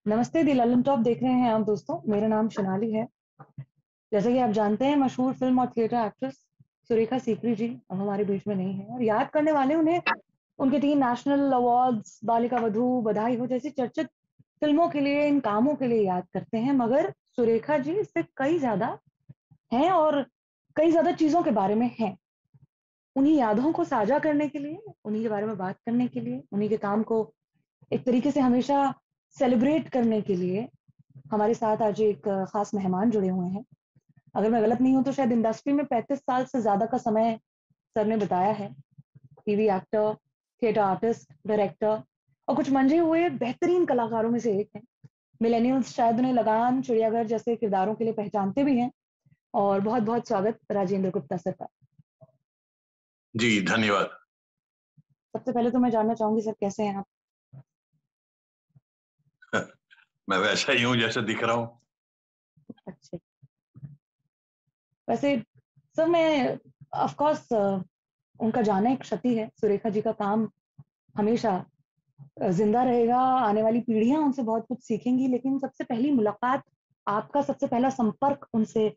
नमस्ते, दी ललन टॉप देख रहे हैं आप दोस्तों। मेरा नाम शिनाली है। जैसे कि आप जानते हैं, मशहूर फिल्म और थिएटर एक्ट्रेस सुरेखा सीकरी जी अब हमारे बीच में नहीं है, और याद करने वाले उन्हें उनके 3 नेशनल अवार्ड्स, बालिका वधू, बधाई हो जैसी चर्चित फिल्मों के लिए, इन कामों के लिए याद करते हैं। मगर सुरेखा जी इससे कई ज्यादा हैं, और कई ज्यादा चीजों के बारे में हैं। उन्हीं यादों को साझा करने के लिए, उन्हीं के बारे में बात करने के लिए, उन्हीं के काम को एक तरीके से हमेशा सेलिब्रेट करने के लिए हमारे साथ आज एक खास मेहमान जुड़े हुए हैं। अगर मैं गलत नहीं हूं तो शायद इंडस्ट्री में 35 साल से ज्यादा का समय सर ने बताया है। TV actor, theatre artist, director और कुछ मंझे हुए बेहतरीन कलाकारों में से एक हैं। मिलेनियल्स शायद उन्हें लगान, चिड़ियाघर जैसे किरदारों के लिए पहचानते भी हैं। और बहुत बहुत स्वागत राजेंद्र गुप्ता सर का। जी धन्यवाद। सबसे पहले तो मैं जानना चाहूंगी सर, कैसे हैं आप? मैं वैसा ही हूँ जैसे दिख रहा हूँ। अच्छे। वैसे सर, मैं ऑफ कोर्स उनका जाना एक क्षति है। सुरेखा जी का काम हमेशा जिंदा रहेगा। आने वाली पीढ़ियां उनसे बहुत कुछ सीखेंगी। लेकिन सबसे पहली मुलाकात, आपका सबसे पहला संपर्क उनसे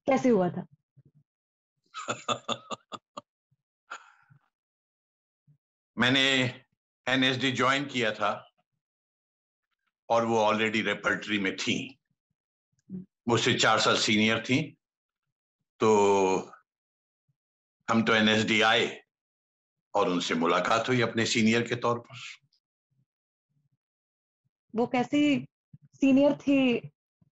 कैसे हुआ था? मैंने एनएसडी ज्वाइन किया था और वो ऑलरेडी रेपर्टरी में थी। मुझसे 4 साल सीनियर थी, तो हम तो एनएसडी आए और उनसे मुलाकात हुई अपने सीनियर के तौर पर। वो कैसी सीनियर थी,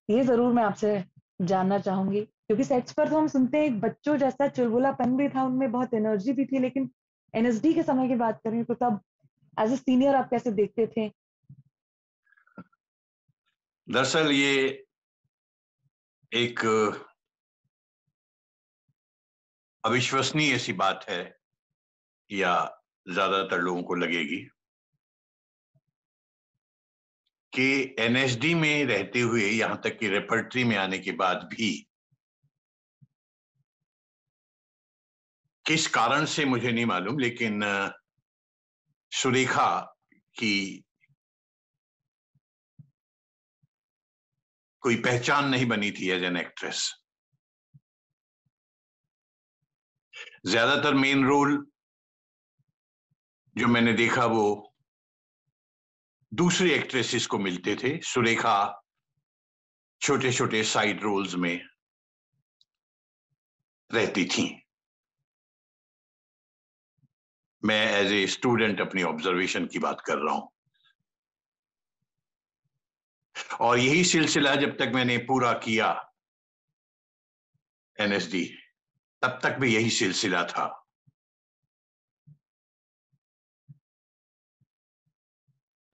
ये जरूर मैं आपसे जानना चाहूंगी। क्योंकि सेट्स पर तो हम सुनते हैं एक बच्चों जैसा चुलबुलापन भी था उनमें, बहुत एनर्जी भी थी। लेकिन एनएसडी के समय की बात करें तो तब एज ए सीनियर आप कैसे देखते थे? दरअसल ये एक अविश्वसनीय सी बात है, या ज्यादातर लोगों को लगेगी, कि एनएसडी में रहते हुए यहां तक कि रेपर्टरी में आने के बाद भी किस कारण से मुझे नहीं मालूम, लेकिन सुरेखा की कोई पहचान नहीं बनी थी एज एन एक्ट्रेस। ज्यादातर मेन रोल जो मैंने देखा वो दूसरी एक्ट्रेसेस को मिलते थे। सुरेखा छोटे छोटे साइड रोल्स में रहती थी। मैं एज ए स्टूडेंट अपनी ऑब्जर्वेशन की बात कर रहा हूं, और यही सिलसिला जब तक मैंने पूरा किया एनएसडी, तब तक भी यही सिलसिला था।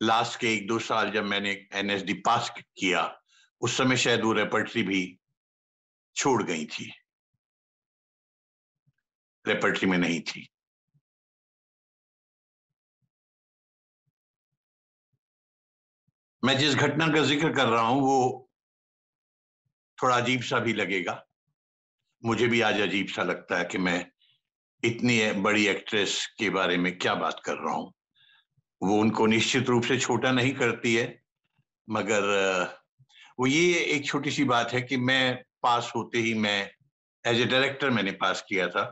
लास्ट के 1-2 साल जब मैंने एनएसडी पास किया, उस समय शायद वो रेपर्टरी भी छोड़ गई थी, रेपर्टरी में नहीं थी। मैं जिस घटना का जिक्र कर रहा हूं वो थोड़ा अजीब सा भी लगेगा। मुझे भी आज अजीब सा लगता है कि मैं इतनी बड़ी एक्ट्रेस के बारे में क्या बात कर रहा हूं। वो उनको निश्चित रूप से छोटा नहीं करती है, मगर वो ये एक छोटी सी बात है कि मैं पास होते ही, मैं एज ए डायरेक्टर मैंने पास किया था,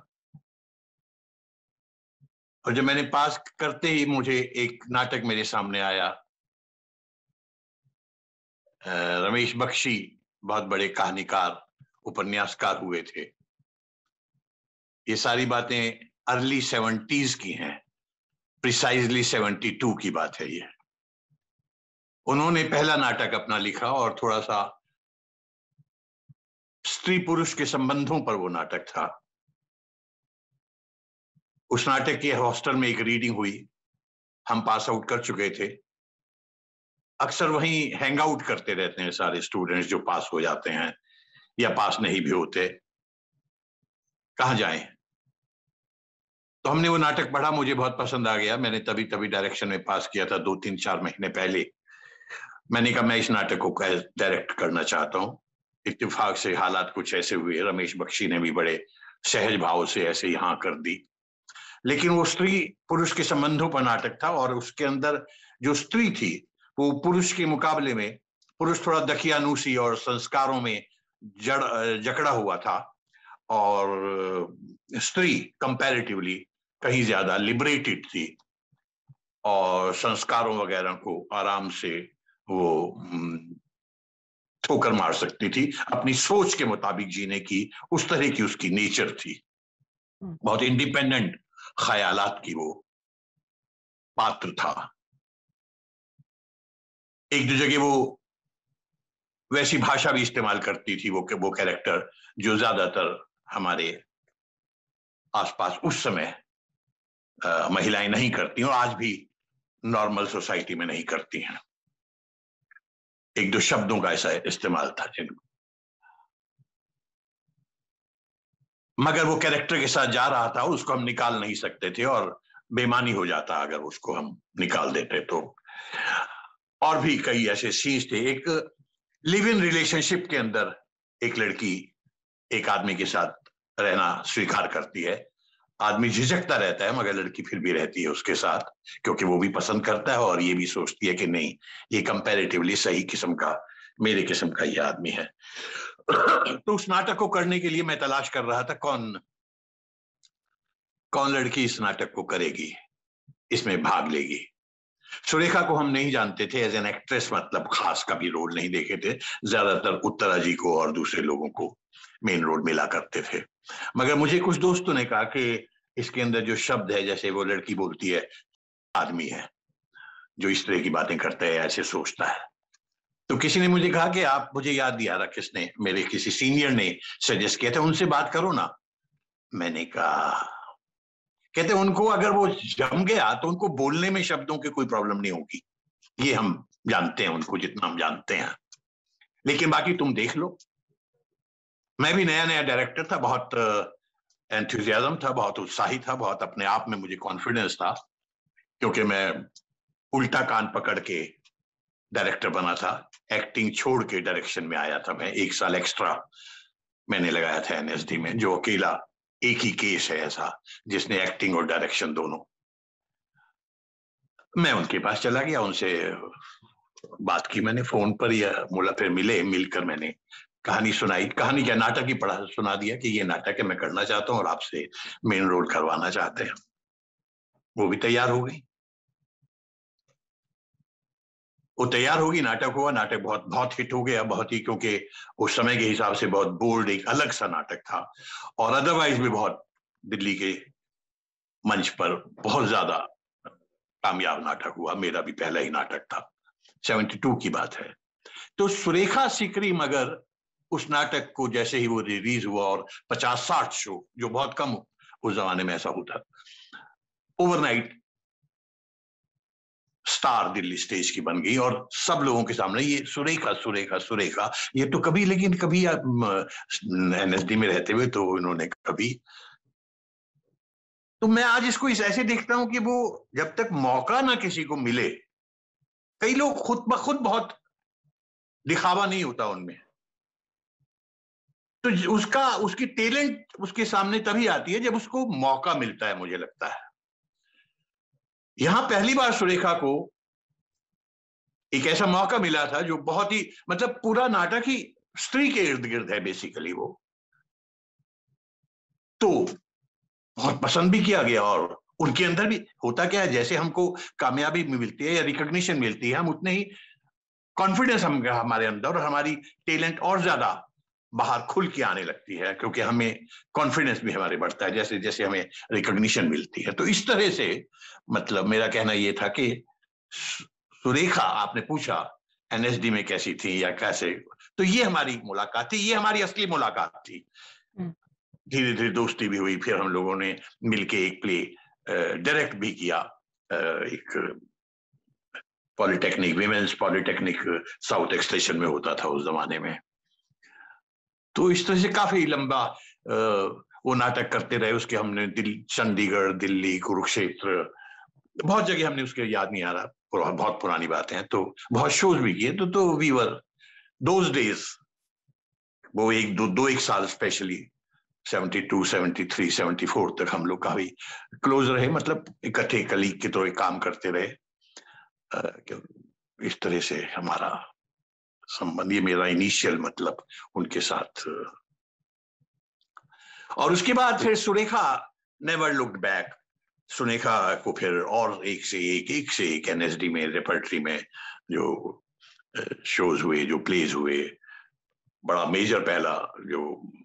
और जब मैंने पास करते ही मुझे एक नाटक मेरे सामने आया। रमेश बख्शी बहुत बड़े कहानीकार, उपन्यासकार हुए थे। ये सारी बातें अर्ली 70s की हैं, प्रिसाइजली 72 की बात है ये। उन्होंने पहला नाटक अपना लिखा और थोड़ा सा स्त्री पुरुष के संबंधों पर वो नाटक था। उस नाटक के हॉस्टल में एक रीडिंग हुई। हम पास आउट कर चुके थे। अक्सर वहीं हैंग आउट करते रहते हैं सारे स्टूडेंट्स जो पास हो जाते हैं या पास नहीं भी होते, कहाँ जाएं। तो हमने वो नाटक पढ़ा, मुझे बहुत पसंद आ गया। मैंने तभी तभी डायरेक्शन में पास किया था 2-3-4 महीने पहले। मैंने कहा मैं इस नाटक को डायरेक्ट करना चाहता हूँ। इत्तेफाक से हालात कुछ ऐसे हुए, रमेश बख्शी ने भी बड़े सहज भाव से ऐसे ही हाँ कर दी। लेकिन वो स्त्री पुरुष के संबंधों पर नाटक था, और उसके अंदर जो स्त्री थी वो पुरुष के मुकाबले में पुरुष थोड़ा दकियानूसी और संस्कारों में जकड़ा हुआ था, और स्त्री कंपैरेटिवली कहीं ज्यादा लिबरेटेड थी और संस्कारों वगैरह को आराम से वो ठोकर मार सकती थी, अपनी सोच के मुताबिक जीने की उस तरह की उसकी नेचर थी। बहुत इंडिपेंडेंट ख्यालात की वो पात्र था। एक दो जगह वो वैसी भाषा भी इस्तेमाल करती थी वो कैरेक्टर जो ज्यादातर हमारे आसपास उस समय महिलाएं नहीं करती और आज भी नॉर्मल सोसाइटी में नहीं करती हैं। एक दो शब्दों का ऐसा इस्तेमाल था मगर वो कैरेक्टर के साथ जा रहा था, उसको हम निकाल नहीं सकते थे और बेमानी हो जाता अगर उसको हम निकाल देते तो। और भी कई ऐसे सीन्स थे। एक लिव इन रिलेशनशिप के अंदर एक लड़की एक आदमी के साथ रहना स्वीकार करती है, आदमी झिझकता रहता है मगर लड़की फिर भी रहती है उसके साथ, क्योंकि वो भी पसंद करता है और ये भी सोचती है कि नहीं, ये कंपैरेटिवली सही किस्म का, मेरे किस्म का ये आदमी है। तो उस नाटक को करने के लिए मैं तलाश कर रहा था कौन लड़की इस नाटक को करेगी, इसमें भाग लेगी। सुरेखा को हम नहीं जानते थे एज एन एक्ट्रेस, मतलब खास कभी रोल नहीं देखे थे, ज्यादातर उत्तरा जी को और दूसरे लोगों को मेन रोल मिला करते थे। मगर मुझे कुछ दोस्तों ने कहा कि इसके अंदर जो शब्द है, जैसे वो लड़की बोलती है आदमी है जो इस तरह की बातें करता है, ऐसे सोचता है, तो किसी ने मुझे कहा कि आप, मुझे याद दिया रहा किसने, मेरे किसी सीनियर ने सजेस्ट किया था, उनसे बात करो ना। मैंने कहा, कहते उनको अगर वो जम गया तो उनको बोलने में शब्दों की कोई प्रॉब्लम नहीं होगी, ये हम जानते हैं उनको जितना हम जानते हैं, लेकिन बाकी तुम देख लो। मैं भी नया नया डायरेक्टर था, बहुत एंथुसियाज्म था, बहुत उत्साही था, बहुत अपने आप में मुझे कॉन्फिडेंस था, क्योंकि मैं उल्टा कान पकड़ के डायरेक्टर बना था, एक्टिंग छोड़ के डायरेक्शन में आया था मैं। 1 साल एक्स्ट्रा मैंने लगाया था एनएसडी में, जो अकेला एक ही केस है ऐसा जिसने एक्टिंग और डायरेक्शन दोनों। मैं उनके पास चला गया, उनसे बात की मैंने फोन पर या फिर मिलकर मैंने कहानी सुनाई, कहानी क्या, नाटक ही सुना दिया कि ये नाटक है, मैं करना चाहता हूँ और आपसे मेन रोल करवाना चाहते हैं। वो भी तैयार हो गई, वो तैयार होगी, नाटक हुआ, नाटक बहुत बहुत हिट हो गया, बहुत ही, क्योंकि उस समय के हिसाब से बहुत बोल्ड, एक अलग सा नाटक था, और अदरवाइज भी बहुत दिल्ली के मंच पर बहुत ज्यादा कामयाब नाटक हुआ। मेरा भी पहला ही नाटक था, 72 की बात है। तो सुरेखा सीकरी मगर उस नाटक को जैसे ही वो रिलीज हुआ और 50-60 शो, जो बहुत कम उस जमाने में ऐसा होता, ओवरनाइट स्टार दिल्ली स्टेज की बन गई और सब लोगों के सामने ये सुरेखा सुरेखा सुरेखा, ये तो कभी, लेकिन कभी एनएसडी में रहते हुए तो इन्होंने कभी, तो मैं आज इसको ऐसे देखता हूं कि वो जब तक मौका ना किसी को मिले, कई लोग खुद ब खुद बहुत दिखावा नहीं होता उनमें, तो उसकी टैलेंट उसके सामने तभी आती है जब उसको मौका मिलता है, मुझे लगता है। यहां पहली बार सुरेखा को एक ऐसा मौका मिला था जो बहुत ही, मतलब पूरा नाटक ही स्त्री के इर्द गिर्द है बेसिकली वो, तो बहुत पसंद भी किया गया। और उनके अंदर भी होता क्या है, जैसे हमको कामयाबी मिलती है या रिकॉग्निशन मिलती है, हम उतने ही कॉन्फिडेंस हमारे अंदर और हमारी टैलेंट और ज्यादा बाहर खुल के आने लगती है, क्योंकि हमें कॉन्फिडेंस भी हमारे बढ़ता है जैसे जैसे हमें रिकॉग्निशन मिलती है। तो इस तरह से, मतलब मेरा कहना यह था कि सुरेखा, आपने पूछा एनएसडी में कैसी थी या कैसे, तो ये हमारी मुलाकात थी, ये हमारी असली मुलाकात थी। धीरे धीरे दोस्ती भी हुई, फिर हम लोगों ने मिलके एक प्ले डायरेक्ट भी किया, एक polytechnic, women's polytechnic south extension में होता था उस जमाने में। तो इस तरह से काफी लंबा वो नाटक करते रहे। उसके हमने चंडीगढ़, दिल्ली, कुरुक्षेत्र, बहुत जगह हमने, उसके याद नहीं आ रहा, बहुत पुरानी बातें हैं, तो बहुत शोज भी किए। तो वी वर दोज डेज, वो एक साल स्पेशली 72, 73, 74 तक हम लोग काफी क्लोज रहे, मतलब इकट्ठे कलीग की तरह काम करते रहे। इस तरह से हमारा संबंध, ये मेरा इनिशियल मतलब उनके साथ। और उसके बाद फिर Surekha never looked back. Surekha को फिर और एक से एक एनएसडी में रेपर्टरी में जो शोज हुए, जो प्लेज हुए, बड़ा मेजर पहला जो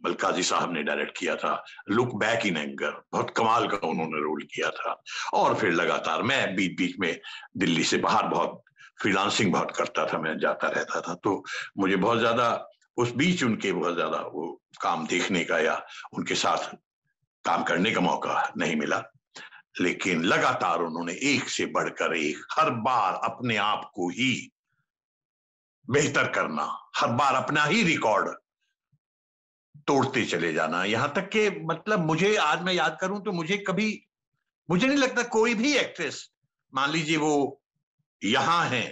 मलकाजी साहब ने डायरेक्ट किया था, लुक बैक इन एंगर, बहुत कमाल का उन्होंने रोल किया था। और फिर लगातार मैं बीच बीच में दिल्ली से बाहर बहुत फ्रीलांसिंग बहुत करता था, मैं जाता रहता था, तो मुझे बहुत ज्यादा उस बीच उनके बहुत ज्यादा वो काम देखने का या उनके साथ काम करने का मौका नहीं मिला। लेकिन लगातार उन्होंने एक से बढ़कर एक, हर बार अपने आप को ही बेहतर करना, हर बार अपना ही रिकॉर्ड तोड़ते चले जाना। यहां तक कि मतलब मुझे आज मैं याद करूं तो मुझे नहीं लगता कोई भी एक्ट्रेस, मान लीजिए वो यहां है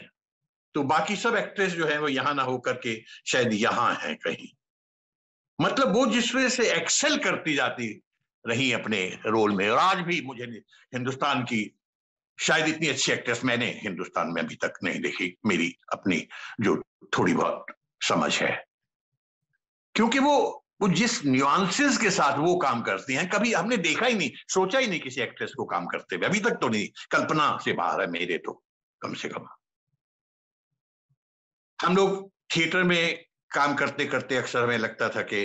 तो बाकी सब एक्ट्रेस जो है वो यहां ना होकर के शायद यहां है कहीं। मतलब वो जिस वजह से एक्सेल करती जाती रही अपने रोल में। और आज भी मुझे हिंदुस्तान की शायद इतनी अच्छी एक्ट्रेस मैंने हिंदुस्तान में अभी तक नहीं देखी, मेरी अपनी जो थोड़ी बहुत समझ है, क्योंकि वो जिस न्यूआंसेस के साथ वो काम करती हैं, कभी हमने देखा ही नहीं, सोचा ही नहीं किसी एक्ट्रेस को काम करते हुए, अभी तक तो नहीं, कल्पना से बाहर है मेरे तो कम से कम। हम लोग थिएटर में काम करते करते अक्सर हमें लगता था कि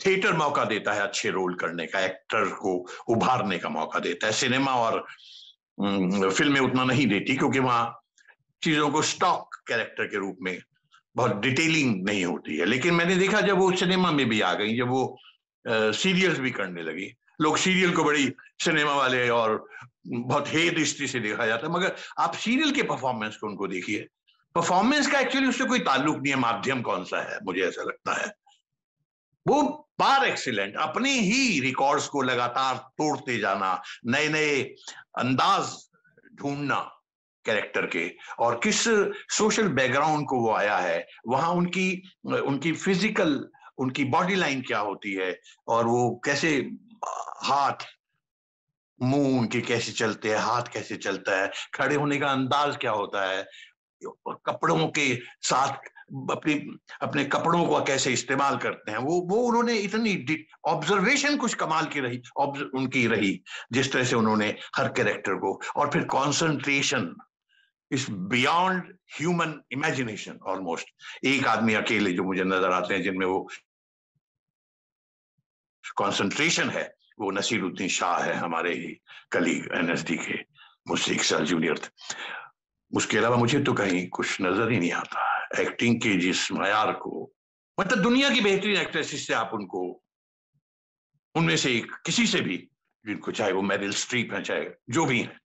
थिएटर मौका देता है अच्छे रोल करने का, एक्टर को उभारने का मौका देता है। सिनेमा और फिल्में उतना नहीं देती, क्योंकि वहां चीजों को स्टॉक कैरेक्टर के रूप में बहुत डिटेलिंग नहीं होती है। लेकिन मैंने देखा जब वो सिनेमा में भी आ गई, जब वो सीरियल्स भी करने लगी, लोग सीरियल को बड़ी सिनेमा वाले और बहुत हे दृष्टि से देखा जाता है, मगर आप सीरियल के परफॉर्मेंस को उनको देखिए, परफॉर्मेंस का एक्चुअली उससे कोई ताल्लुक नहीं है, माध्यम कौन सा है, मुझे ऐसा लगता है। वो पार एक्सीलेंट, अपने ही रिकॉर्ड्स को लगातार तोड़ते जाना, नए नए अंदाज ढूंढना कैरेक्टर के, और किस सोशल बैकग्राउंड को वो आया है, वहां उनकी फिजिकल, उनकी बॉडी लाइन क्या होती है, और वो कैसे हाथ मुंह उनके कैसे चलते हैं, हाथ कैसे चलता है, खड़े होने का अंदाज क्या होता है, कपड़ों के साथ अपने अपने कपड़ों को कैसे इस्तेमाल करते हैं, वो उन्होंने इतनी ऑब्जर्वेशन कुछ कमाल की रही, उनकी रही, जिस तरह से उन्होंने हर कैरेक्टर को, और फिर concentration is beyond human imagination almost. एक आदमी अकेले जो मुझे नजर आते हैं जिनमें वो कंसंट्रेशन है, वो नसीरुद्दीन शाह है, हमारे ही कलीग एनएसडी के, मुझसे 1 साल जूनियर थे। उसके अलावा मुझे तो कहीं कुछ नजर ही नहीं आता एक्टिंग के जिस मयार को, मतलब दुनिया की बेहतरीन एक्ट्रेसेस से आप उनको, उनमें से किसी से भी, जिनको चाहे वो मेरिल स्ट्रीप है, चाहे जो भी है।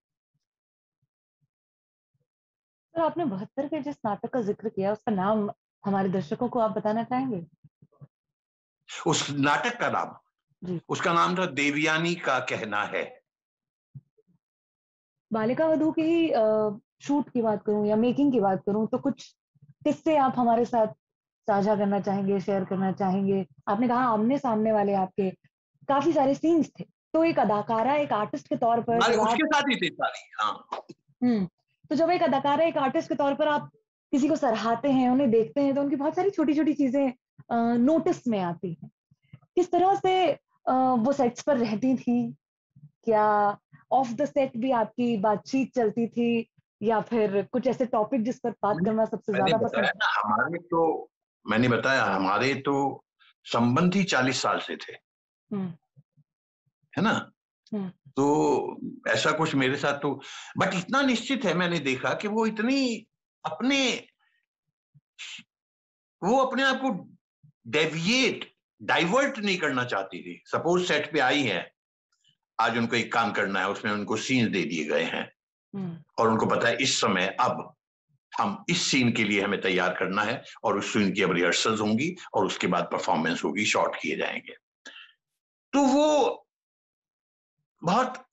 तो आपने 72 के जिस नाटक का जिक्र किया, उसका नाम हमारे दर्शकों को आप बताना चाहेंगे? उस नाटक का नाम, उसका नाम था देवयानी का कहना है। बालिका वधू की ही शूट की बात करूं या मेकिंग की बात करूं, तो कुछ किस्से आप हमारे साथ साझा करना चाहेंगे, शेयर करना चाहेंगे? आपने कहा आमने सामने वाले आपके काफी सारे सीन्स थे, तो एक अदाकारा, एक आर्टिस्ट के तौर पर उसके साथ ही थे सारी। हाँ। तो जब एक अदाकारा, एक आर्टिस्ट के तौर पर आप किसी को सराहते हैं, उन्हें देखते हैं, तो उनकी बहुत सारी छोटी छोटी चीजें नोटिस में आती हैं। किस तरह से वो सेट्स पर रहती थी? क्या ऑफ द सेट भी आपकी बातचीत चलती थी, या फिर कुछ ऐसे टॉपिक जिस पर बात करना सबसे ज्यादा पसंद है? हमारे तो, मैंने बताया, हमारे तो संबंध ही 40 साल से थे, है ना। तो ऐसा कुछ मेरे साथ तो, बट इतना निश्चित है, मैंने देखा कि वो इतनी वो अपने आप को डाइवर्ट नहीं करना चाहती थी। सपोज सेट पे आई है, आज उनको एक काम करना है, उसमें उनको सीन दे दिए गए हैं, और उनको पता है इस समय अब हम इस सीन के लिए हमें तैयार करना है, और उस सीन की अब रिहर्सल्स होंगी, और उसके बाद परफॉर्मेंस होगी, शॉट किए जाएंगे। तो वो बहुत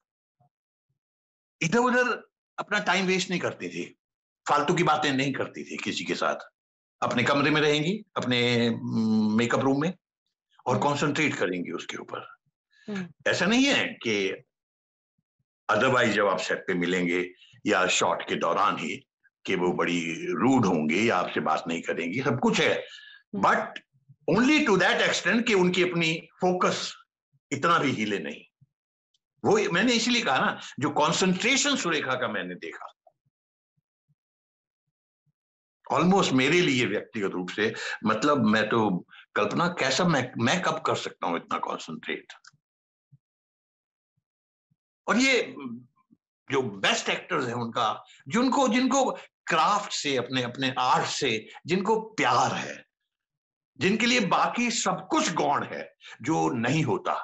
इधर उधर अपना टाइम वेस्ट नहीं करती थी, फालतू की बातें नहीं करती थी किसी के साथ। अपने कमरे में रहेंगी, अपने मेकअप रूम में, और कंसंट्रेट करेंगी उसके ऊपर। ऐसा नहीं है कि अदरवाइज जब आप सेट पे मिलेंगे या शॉट के दौरान ही कि वो बड़ी रूड होंगे या आपसे बात नहीं करेंगी, सब कुछ है, but only to that extent कि उनकी अपनी फोकस इतना भी हिले नहीं। वो मैंने इसलिए कहा ना, जो कॉन्सेंट्रेशन सुरेखा का मैंने देखा, ऑलमोस्ट मेरे लिए व्यक्तिगत रूप से, मतलब मैं तो कल्पना कैसा मैं कब कर सकता हूं इतना कॉन्सेंट्रेट। और ये जो बेस्ट एक्टर्स हैं उनका, जिनको क्राफ्ट से, अपने अपने आर्ट से जिनको प्यार है, जिनके लिए बाकी सब कुछ गौण है, जो नहीं होता,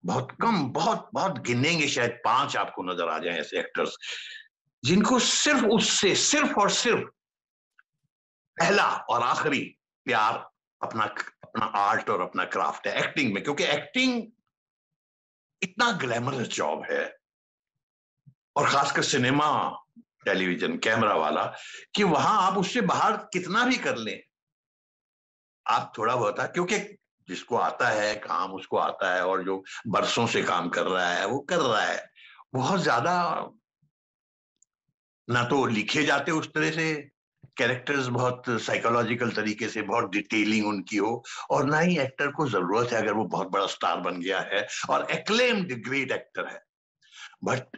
बहुत कम, बहुत बहुत गिनेंगे, शायद 5 आपको नजर आ जाए ऐसे एक्टर्स जिनको सिर्फ उससे सिर्फ और सिर्फ पहला और आखिरी प्यार अपना अपना आर्ट और अपना क्राफ्ट है, एक्टिंग में। क्योंकि एक्टिंग इतना ग्लैमरस जॉब है, और खासकर सिनेमा, टेलीविजन, कैमरा वाला, कि वहां आप उससे बाहर कितना भी कर लें, आप थोड़ा बहुत है, क्योंकि जिसको आता है काम उसको आता है, और जो बरसों से काम कर रहा है वो कर रहा है। बहुत ज्यादा ना तो लिखे जाते उस तरह से कैरेक्टर्स, बहुत साइकोलॉजिकल तरीके से, बहुत डिटेलिंग उनकी हो, और ना ही एक्टर को जरूरत है, अगर वो बहुत बड़ा स्टार बन गया है और एक्लेम्ड ग्रेट एक्टर है। बट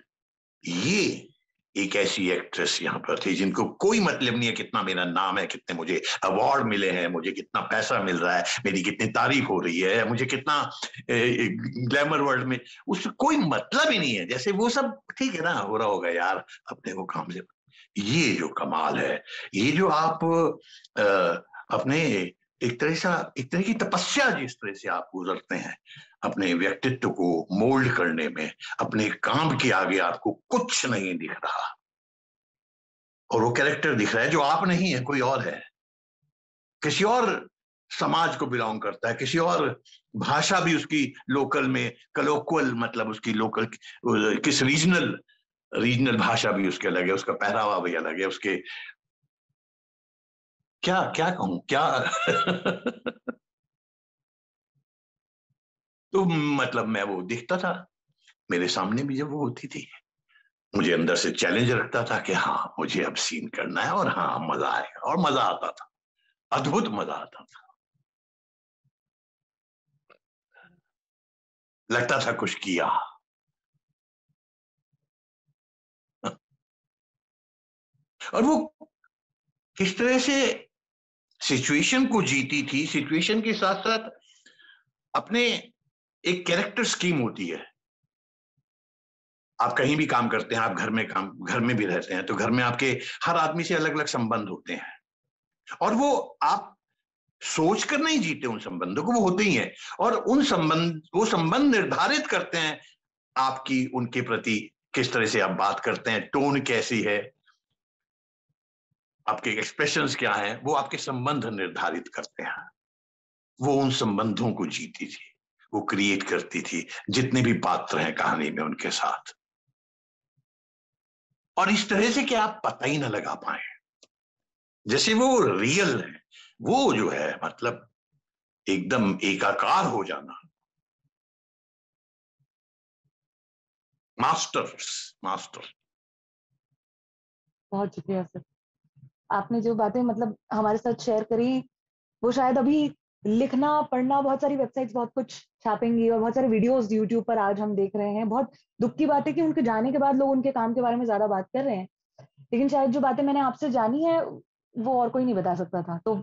ये एक ऐसी एक्ट्रेस यहाँ पर थी जिनको कोई मतलब नहीं है कितना मेरा नाम है, कितने मुझे अवार्ड मिले हैं, मुझे कितना पैसा मिल रहा है, मेरी कितनी तारीफ हो रही है, मुझे कितना ग्लैमर वर्ल्ड में, उससे कोई मतलब ही नहीं है। जैसे वो सब ठीक है ना, हो रहा होगा यार अपने को काम से। ये जो कमाल है, ये जो आप अपने एक तरह की तपस्या, जिस तरह से आप गुजरते हैं अपने व्यक्तित्व को मोल्ड करने में, अपने काम के आगे आपको कुछ नहीं दिख रहा, और वो कैरेक्टर दिख रहा है जो आप नहीं है, कोई और है, किसी और समाज को बिलोंग करता है, किसी और भाषा भी उसकी लोकल में, कलोक्वल मतलब उसकी लोकल, किस रीजनल भाषा भी उसके अलग है, उसका पहरावा भी अलग है, उसके क्या क्या कहूं क्या तो मतलब मैं वो दिखता था मेरे सामने भी, जब वो होती थी मुझे अंदर से चैलेंज रखता था कि हाँ मुझे अब सीन करना है, और हाँ मजा आएगा, और मजा आता था, अद्भुत मजा आता था, लगता था कुछ किया। और वो किस तरह से सिचुएशन को जीती थी, सिचुएशन के साथ साथ अपने एक कैरेक्टर स्कीम होती है। आप कहीं भी काम करते हैं, आप घर में भी रहते हैं, तो घर में आपके हर आदमी से अलग अलग संबंध होते हैं, और वो आप सोच कर नहीं जीते उन संबंधों को, वो होते ही हैं, और वो संबंध निर्धारित करते हैं आपकी उनके प्रति किस तरह से आप बात करते हैं, टोन कैसी है, आपके एक्सप्रेशंस क्या हैं, वो आपके संबंध निर्धारित करते हैं। वो उन संबंधों को जीती थी, वो क्रिएट करती थी, जितने भी पात्र हैं कहानी में उनके साथ, और इस तरह से कि आप पता ही ना लगा पाए, जैसे वो रियल है। वो जो है मतलब एकदम एकाकार हो जाना, मास्टर। बहुत शुक्रिया सर, आपने जो बातें मतलब हमारे साथ शेयर करी, वो शायद अभी लिखना पढ़ना, बहुत सारी वेबसाइट्स बहुत कुछ छापेंगी, और बहुत सारे वीडियोस यूट्यूब पर आज हम देख रहे हैं। बहुत दुख की बात है कि उनके जाने के बाद लोग उनके काम के बारे में ज्यादा बात कर रहे हैं, लेकिन शायद जो बातें मैंने आपसे जानी है वो और कोई नहीं बता सकता था। तो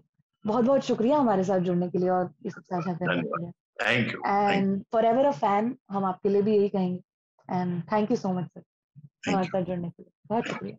बहुत बहुत शुक्रिया हमारे साथ जुड़ने के लिए और ये सब साझा करने के धन्यवाद, लिए। Thank you, and for ever a fan, हम आपके लिए भी यही कहेंगे। And thank you so much sir हमारे थैंक साथ जुड़ने के लिए, बहुत शुक्रिया।